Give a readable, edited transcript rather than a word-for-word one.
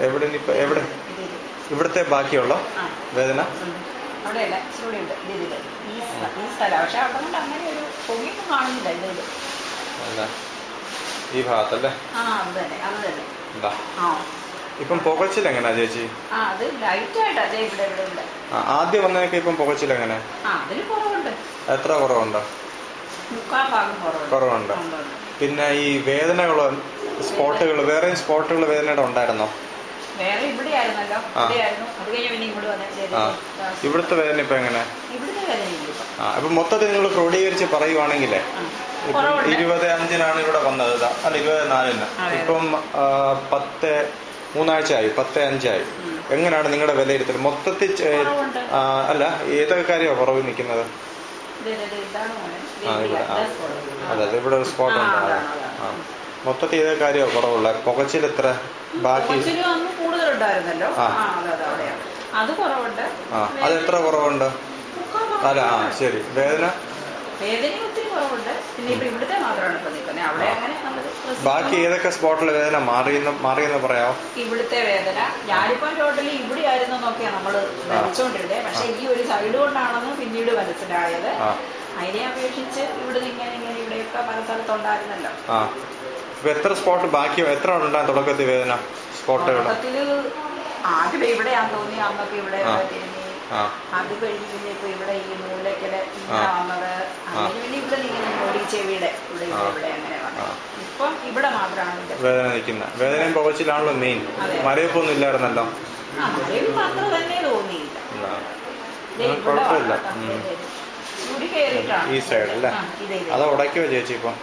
എവിടെ എവിടെ ഇവിടുത്തെ ബാക്കിയുള്ള വേദന അവിടെയല്ല ഇവിടെ ഉണ്ട് ഇതില് ഈ സ്ഥലം. പക്ഷെ അവിടെ കൊണ്ട് അങ്ങനെ ഒരു പൊങ്ങിയൊന്നും കാണുന്നില്ല. ഇത് ഈ ഭാഗത്തല്ലേ? അത് തന്നെ അത് തന്നെ. ഇപ്പം പുകച്ചിൽ എങ്ങനെയാ ചേച്ചി? അത് ലൈറ്റ് ആയിട്ട് അതെ ഇവിടെ ഇവിടെ ഉണ്ട്. ആദ്യം വന്നതൊക്കെ ഇപ്പം പുകച്ചിൽ എങ്ങനെ? അതിന് കുറവുണ്ട്. എത്ര കുറവുണ്ട്? 3/4 കുറവുണ്ട്. പിന്നെ ഈ വേദനകള് സ്പോട്ടുകൾ, വേറെയും സ്പോട്ടുകൾ വേദനയുടെ ഉണ്ടായിരുന്നോ? വേറെ ഇവിടെ ആയിരുന്നല്ലോ. അത് കഴിഞ്ഞ് പിന്നെ ഇങ്ങോട്ട് വന്നേ. ഇവിടുത്തെ വേദന ഇപ്പൊ എങ്ങനെ? ഇവിടുത്തെ വേദന അപ്പൊ മൊത്തത്തിൽ നിങ്ങൾ ക്രോഡീകരിച്ച് പറയുവാണെങ്കിലേ 25-നാണ് ഇവിടെ വന്നത്, അല്ല 24-ന്. ഇപ്പം 3 ആഴ്ചയായി, 10-5 ആയി. എങ്ങനെയാണ് നിങ്ങളുടെ വിലയിരുത്തൽ മൊത്തത്തിൽ? അല്ല, ഏതൊക്കെ കാര്യമാണ് കുറവ് നിൽക്കുന്നത്? അതെ, ഇവിടെ ഒരു സ്പോട്ട് ഉണ്ട്. മൊത്തത്തിൽ ഏതൊക്കെ കാര്യമാണ് കുറവുള്ള? പുകച്ചിൽ എത്ര? ബാക്കി കൂടുതലുണ്ടായിരുന്നല്ലോ. അത് കുറവുണ്ട്. അതെത്ര കുറവുണ്ട്? അല്ല ശരി. വേദന ഒത്തിരി കുറവുണ്ട്. പിന്നെ ഇപ്പൊ ഇവിടുത്തെ മാത്രമാണ് ഇപ്പൊ നിൽക്കുന്നത്. അവിടെ അങ്ങനെ ബാക്കി ഏതൊക്കെ സ്പോട്ടിലെ വേദന മാറിയെന്ന് പറയാമോ? ഇവിടുത്തെ വേദന ഞാനിപ്പോ ടോട്ടലി ഇവിടെ ആയിരുന്നു നോക്കിയാണ് നമ്മള് ധരിച്ചോണ്ടിരുന്നത്. പക്ഷെ ഈ ഒരു സൈഡ് കൊണ്ടാണെന്ന് പിന്നീട് മനസ്സിലായത്. അതിനെ അപേക്ഷിച്ച് ഇവിടുന്ന് ഇങ്ങനെ ഇവിടെയൊക്കെ പല സ്ഥലത്തുണ്ടായിരുന്നല്ലോ. എത്ര സ്പോട്ട് ബാക്കി എത്ര ഉണ്ടാകും തുടക്കത്തിൽ വേദന സ്പോട്ടുകൾ? ആദ്യം ഇവിടെയാന്ന് തോന്നി. അന്നൊക്കെ ഇവിടെ അത് കഴിഞ്ഞ് പിന്നെ ഇപ്പൊ ഇവിടെ ഈ മൂലക്കല് ഇങ്ങനെ വന്നത്. അതിന് പിന്നെ ഇവിടെ ഇങ്ങനെ ചെവിയുടെ ഇവിടെ ഇവിടെ അങ്ങനെ വന്നത്. ഇപ്പം ഇവിടെ മാത്രമാണ് വേദന നിൽക്കുന്ന. വേദനയും പുകച്ചിലാണല്ലോ മെയിൻ. മരവിപ്പൊന്നും ഇല്ലായിരുന്നല്ലോ. മരവിപ്പ് അത്ര തന്നെ തോന്നിയില്ല. കുഴപ്പമില്ല. ചുടി കയറിയിട്ടാണ് ഈ സൈഡ് അല്ലേ? അത് ഉടയ്ക്കുവോ ചേച്ചി ഇപ്പം?